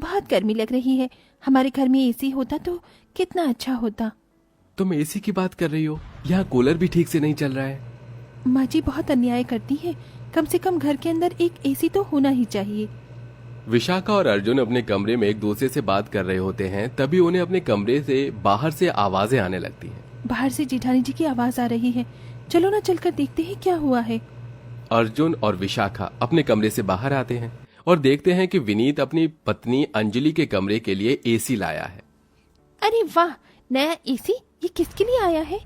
बहुत गर्मी लग रही है। हमारे घर में एसी होता तो कितना अच्छा होता। तुम एसी की बात कर रही हो? यहाँ कूलर भी ठीक से नहीं चल रहा है। माँ जी बहुत अन्याय करती है। कम से कम घर के अंदर एक एसी तो होना ही चाहिए। विशाखा और अर्जुन अपने कमरे में एक दूसरे से बात कर रहे होते हैं, तभी उन्हें अपने कमरे से बाहर से आवाजें आने लगती हैं। बाहर से जेठानी जी की आवाज आ रही है। चलो ना चलकर देखते हैं क्या हुआ है। अर्जुन और विशाखा अपने कमरे से बाहर आते हैं और देखते हैं कि विनीत अपनी पत्नी अंजलि के कमरे के लिए एसी लाया है। अरे वाह, नया एसी! ये किसके लिए आया है?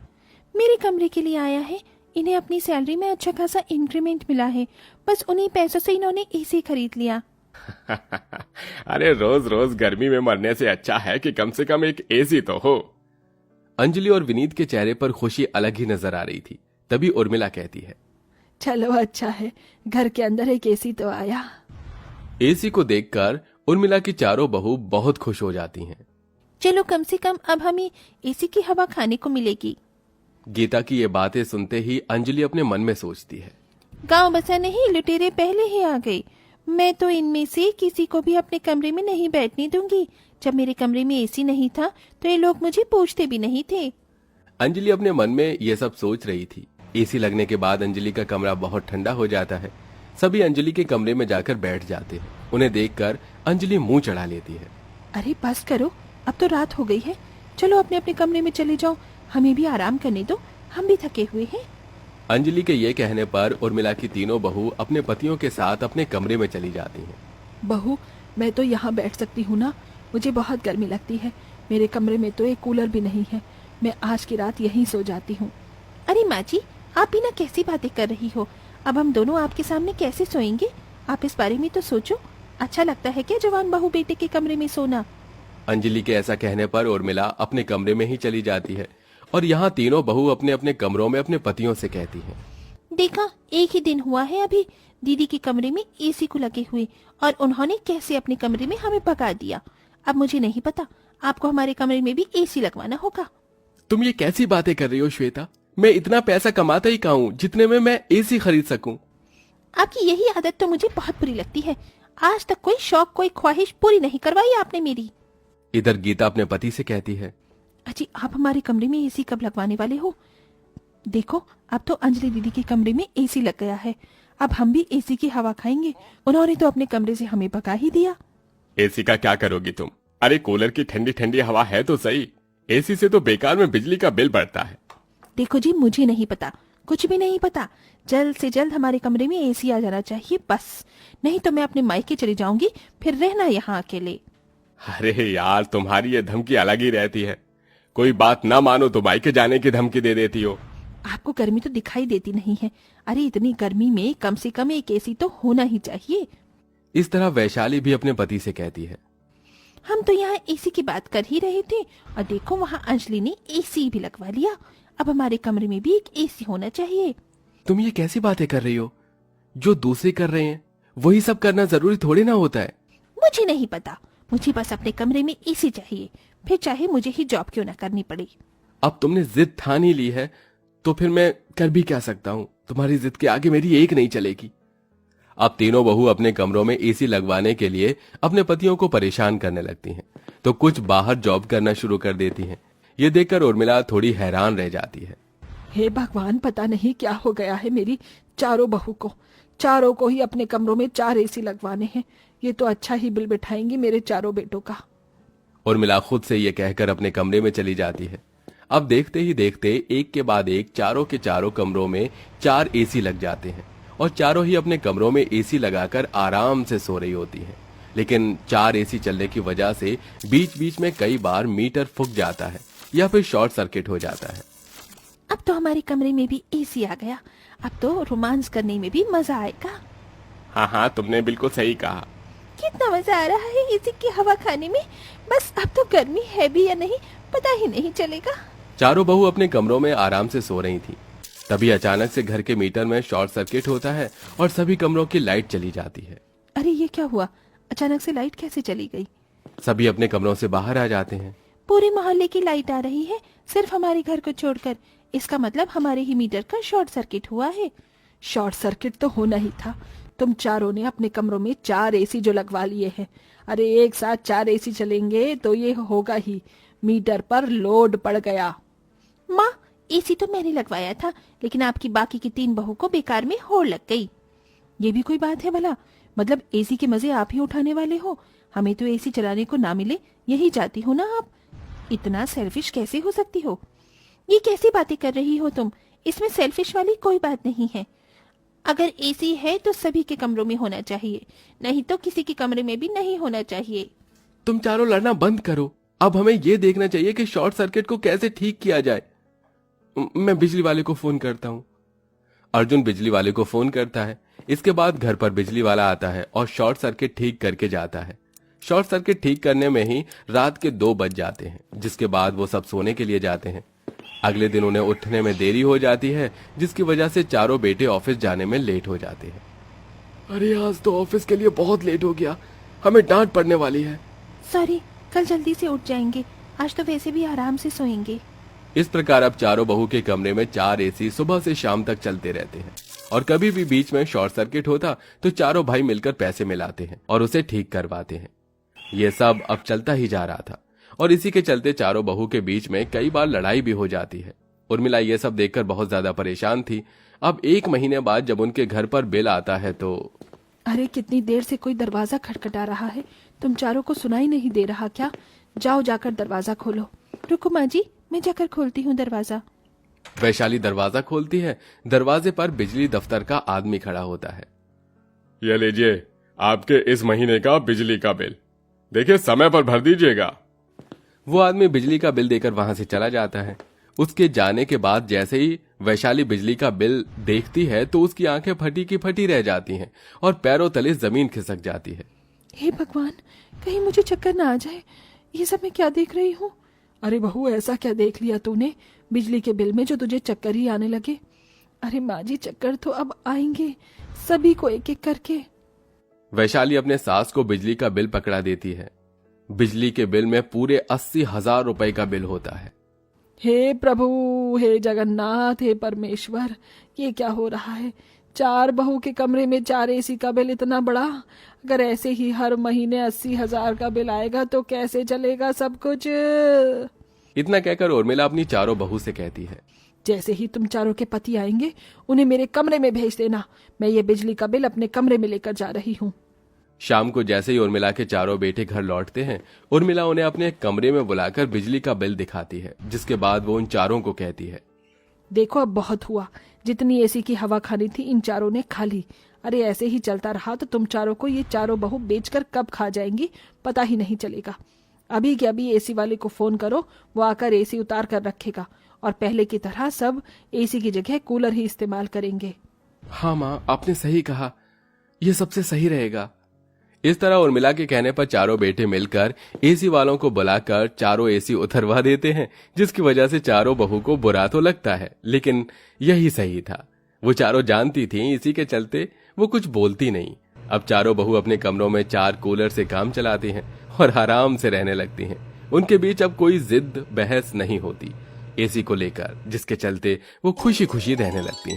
मेरे कमरे के लिए आया है। इन्हें अपनी सैलरी में अच्छा खासा इंक्रीमेंट मिला है, बस उन्हीं पैसों से इन्होंने एसी खरीद लिया। अरे रोज रोज गर्मी में मरने से अच्छा है कि कम से कम एक एसी तो हो। अंजलि और विनीत के चेहरे पर खुशी अलग ही नजर आ रही थी। तभी उर्मिला कहती है, चलो अच्छा है, घर के अंदर एक एसी तो आया। एसी को देखकर उर्मिला की चारों बहू बहुत खुश हो जाती हैं। चलो कम से कम अब हमें एसी की हवा खाने को मिलेगी। गीता की ये बातें सुनते ही अंजलि अपने मन में सोचती है, गांव बसा नहीं, लुटेरे पहले ही आ गए। मैं तो इनमें से किसी को भी अपने कमरे में नहीं बैठने दूंगी। जब मेरे कमरे में एसी नहीं था तो ये लोग मुझे पूछते भी नहीं थे। अंजलि अपने मन में ये सब सोच रही थी। एसी लगने के बाद अंजलि का कमरा बहुत ठंडा हो जाता है। सभी अंजलि के कमरे में जाकर बैठ जाते हैं। उन्हें देखकर अंजलि मुंह चढ़ा लेती है। अरे बस करो, अब तो रात हो गई है। चलो अपने अपने कमरे में चले जाओ, हमें भी आराम करने दो, हम भी थके हुए हैं। अंजलि के ये कहने पर उर्मिला की तीनों बहू अपने पतियों के साथ अपने कमरे में चली जाती हैं। बहू, मैं तो यहाँ बैठ सकती हूँ ना? मुझे बहुत गर्मी लगती है। मेरे कमरे में तो एक कूलर भी नहीं है। मैं आज की रात यहीं सो जाती हूँ। अरे माँ जी, आप भी ना कैसी बातें कर रही हो? अब हम दोनों आपके सामने कैसे सोएंगे? आप इस बारे में तो सोचो। अच्छा लगता है क्या जवान बहू बेटे के कमरे में सोना? अंजलि के ऐसा कहने पर उर्मिला अपने कमरे में ही चली जाती है और यहाँ तीनों बहू अपने अपने कमरों में अपने पतियों से कहती हैं, देखा, एक ही दिन हुआ है अभी दीदी के कमरे में एसी को लगे हुए, और उन्होंने कैसे अपने कमरे में हमें भगा दिया। अब मुझे नहीं पता, आपको हमारे कमरे में भी एसी लगवाना होगा। तुम ये कैसी बातें कर रही हो श्वेता? मैं इतना पैसा कमाता ही कहाँ हूँ जितने में मैं एसी खरीद सकूं। आपकी यही आदत तो मुझे बहुत बुरी लगती है। आज तक कोई शौक, कोई ख्वाहिश पूरी नहीं करवाई आपने मेरी। इधर गीता अपने पति से कहती है, अजी आप हमारे कमरे में एसी कब लगवाने वाले हो? देखो, अब तो अंजलि दीदी के कमरे में एसी लग गया है। अब हम भी एसी की हवा खाएंगे। उन्होंने तो अपने कमरे से हमें भगा ही दिया। एसी का क्या करोगी तुम? अरे कूलर की ठंडी ठंडी हवा है तो सही। एसी से तो बेकार में बिजली का बिल बढ़ता है। देखो जी, मुझे नहीं पता, कुछ भी नहीं पता। जल्द से जल्द हमारे कमरे में एसी आ जाना चाहिए बस, नहीं तो मैं अपने मायके चली जाऊंगी, फिर रहना यहाँ अकेले। अरे यार, तुम्हारी ये धमकी अलग ही रहती है। कोई बात ना मानो तो मायके जाने की धमकी दे देती हो। आपको गर्मी तो दिखाई देती नहीं है? अरे इतनी गर्मी में कम से कम एक एसी तो होना ही चाहिए। इस तरह वैशाली भी अपने पति से कहती है, हम तो यहाँ एसी की बात कर ही रहे थे और देखो वहाँ अंजलि ने एसी भी लगवा लिया। अब हमारे कमरे में भी एक एसी होना चाहिए। तुम ये कैसी बातें कर रही हो? जो दूसरे कर रहे हैं वही सब करना जरूरी थोड़ी ना होता है। मुझे नहीं पता, मुझे बस अपने कमरे में एसी चाहिए, फिर चाहे मुझे ही जॉब क्यों ना करनी पड़े। अब तुमने जिद ठान ही ली है तो फिर मैं कर भी क्या सकता हूँ? तुम्हारी जिद के आगे मेरी एक नहीं चलेगी। अब तीनों बहू अपने कमरों में एसी लगवाने के लिए अपने पतियों को परेशान करने लगती हैं, तो कुछ बाहर जॉब करना शुरू कर देती हैं। ये देखकर उर्मिला थोड़ी हैरान रह जाती है। हे भगवान, पता नहीं क्या हो गया है मेरी चारों बहू को। चारों को ही अपने कमरों में 4 एसी लगवाने हैं। ये तो अच्छा ही बिल बिठाएंगी मेरे चारों बेटों का। उर्मिला खुद से ये कहकर अपने कमरे में चली जाती है। अब देखते ही देखते एक के बाद एक चारों के चारों कमरों में 4 एसी लग जाते हैं और चारों ही अपने कमरों में एसी लगाकर आराम से सो रही होती हैं। लेकिन 4 एसी चलने की वजह से बीच बीच में कई बार मीटर फूक जाता है या फिर शॉर्ट सर्किट हो जाता है। अब तो हमारे कमरे में भी एसी आ गया। अब तो रोमांस करने में भी मजा आएगा। हाँ, तुमने बिल्कुल सही कहा। कितना मजा आ रहा है एसी की हवा खाने में। बस अब तो गर्मी है भी या नहीं पता ही नहीं चलेगा। चारों बहू अपने कमरों में आराम से सो रही थी। तभी अचानक से घर के मीटर में शॉर्ट सर्किट होता है और सभी कमरों की लाइट चली जाती है। अरे ये क्या हुआ? अचानक से लाइट कैसे चली गई? सभी अपने कमरों से बाहर आ जाते हैं। पूरे मोहल्ले की लाइट आ रही है, सिर्फ हमारे घर को छोड़कर। इसका मतलब हमारे ही मीटर का शॉर्ट सर्किट हुआ है। शॉर्ट सर्किट तो होना ही था। तुम चारों ने अपने कमरों में 4 एसी जो लगवा लिए हैं। अरे एक साथ 4 एसी चलेंगे तो ये होगा ही, मीटर पर लोड पड़ गया। माँ, एसी तो मैंने लगवाया था, लेकिन आपकी बाकी की 3 बहू को बेकार में होड़ लग गई। ये भी कोई बात है भला? मतलब एसी के मजे आप ही उठाने वाले हो, हमें तो एसी चलाने को ना मिले यही चाहती हो ना आप? इतना सेल्फिश कैसे हो सकती हो? ये कैसी बातें कर रही हो तुम? इसमें सेल्फिश वाली कोई बात नहीं है। अगर एसी है तो सभी के कमरों में होना चाहिए, नहीं तो किसी के कमरे में भी नहीं होना चाहिए। तुम चारों लड़ना बंद करो। अब हमें यह देखना चाहिए कि शॉर्ट सर्किट को कैसे ठीक किया जाए। मैं बिजली वाले को फोन करता हूँ। अर्जुन बिजली वाले को फोन करता है। इसके बाद घर पर बिजली वाला आता है और शॉर्ट सर्किट ठीक करके जाता है। शॉर्ट सर्किट ठीक करने में ही रात के 2 बज जाते हैं, जिसके बाद वो सब सोने के लिए जाते हैं। अगले दिन उन्हें उठने में देरी हो जाती है, जिसकी वजह से चारों बेटे ऑफिस जाने में लेट हो जाते हैं। अरे आज तो ऑफिस के लिए बहुत लेट हो गया, हमें डांट पड़ने वाली है। सॉरी, कल जल्दी से उठ जाएंगे, आज तो वैसे भी आराम से सोएंगे। इस प्रकार अब चारों बहू के कमरे में 4 एसी सुबह से शाम तक चलते रहते हैं, और कभी भी बीच में शॉर्ट सर्किट होता तो चारों भाई मिलकर पैसे मिलाते हैं और उसे ठीक करवाते हैं। ये सब अब चलता ही जा रहा था, और इसी के चलते चारों बहू के बीच में कई बार लड़ाई भी हो जाती है। उर्मिला ये सब देखकर बहुत ज्यादा परेशान थी। अब 1 महीने बाद जब उनके घर पर बिल आता है तो अरे कितनी देर से कोई दरवाजा खटखटा रहा है, तुम चारों को सुनाई नहीं दे रहा क्या? जाओ जाकर दरवाजा खोलो। रुको माँ जी, मैं जाकर खोलती हूँ दरवाजा। वैशाली दरवाजा खोलती है। दरवाजे पर बिजली दफ्तर का आदमी खड़ा होता है। ये लीजिए आपके इस महीने का बिजली का बिल, देखिए समय पर भर दीजिएगा। वो आदमी बिजली का बिल देकर वहां से चला जाता है। उसके जाने के बाद जैसे ही वैशाली बिजली का बिल देखती है तो उसकी आंखें फटी की फटी रह जाती हैं और पैरों तले जमीन खिसक जाती है। हे भगवान, कहीं मुझे चक्कर ना आ जाए। ये सब मैं क्या देख रही हूँ? अरे बहू, ऐसा क्या देख लिया तूने बिजली के बिल में जो तुझे चक्कर ही आने लगे? अरे माँ जी, चक्कर तो अब आएंगे सभी को एक एक करके। वैशाली अपने सास को बिजली का बिल पकड़ा देती है। बिजली के बिल में पूरे 80,000 रुपए का बिल होता है। हे प्रभु, हे जगन्नाथ, हे परमेश्वर, ये क्या हो रहा है? 4 बहू के कमरे में 4 एसी का बिल इतना बड़ा? अगर ऐसे ही हर महीने 80,000 का बिल आएगा तो कैसे चलेगा सब कुछ? इतना कहकर उर्मिला अपनी चारों बहू से कहती है, जैसे ही तुम चारों के पति आएंगे उन्हें मेरे कमरे में भेज देना। मैं ये बिजली का बिल अपने कमरे में लेकर जा रही हूँ। शाम को जैसे ही उर्मिला के चारों बेटे घर लौटते हैं, उर्मिला उन्हें अपने कमरे में बुलाकर बिजली का बिल दिखाती है, जिसके बाद वो उन चारों को कहती है, देखो अब बहुत हुआ, जितनी एसी की हवा खानी थी इन चारों ने खा ली। अरे ऐसे ही चलता रहा तो तुम चारों को ये चारों बहू बेचकर कब खा जाएंगी पता ही नहीं चलेगा। अभी के अभी एसी वाले को फोन करो, वो आकर एसी उतार कर रखेगा और पहले की तरह सब एसी की जगह कूलर ही इस्तेमाल करेंगे। हाँ माँ, आपने सही कहा, यह सबसे सही रहेगा। इस तरह उर्मिला के कहने पर चारों बेटे मिलकर एसी वालों को बुलाकर चारों एसी उतरवा देते हैं, जिसकी वजह से चारों बहू को बुरा तो लगता है, लेकिन यही सही था। वो चारों जानती थीं, इसी के चलते वो कुछ बोलती नहीं। अब चारों बहू अपने कमरों में 4 कूलर से काम चलाती हैं और आराम से रहने लगती हैं। उनके बीच अब कोई जिद बहस नहीं होती एसी को लेकर, जिसके चलते वो खुशी खुशी रहने लगती हैं।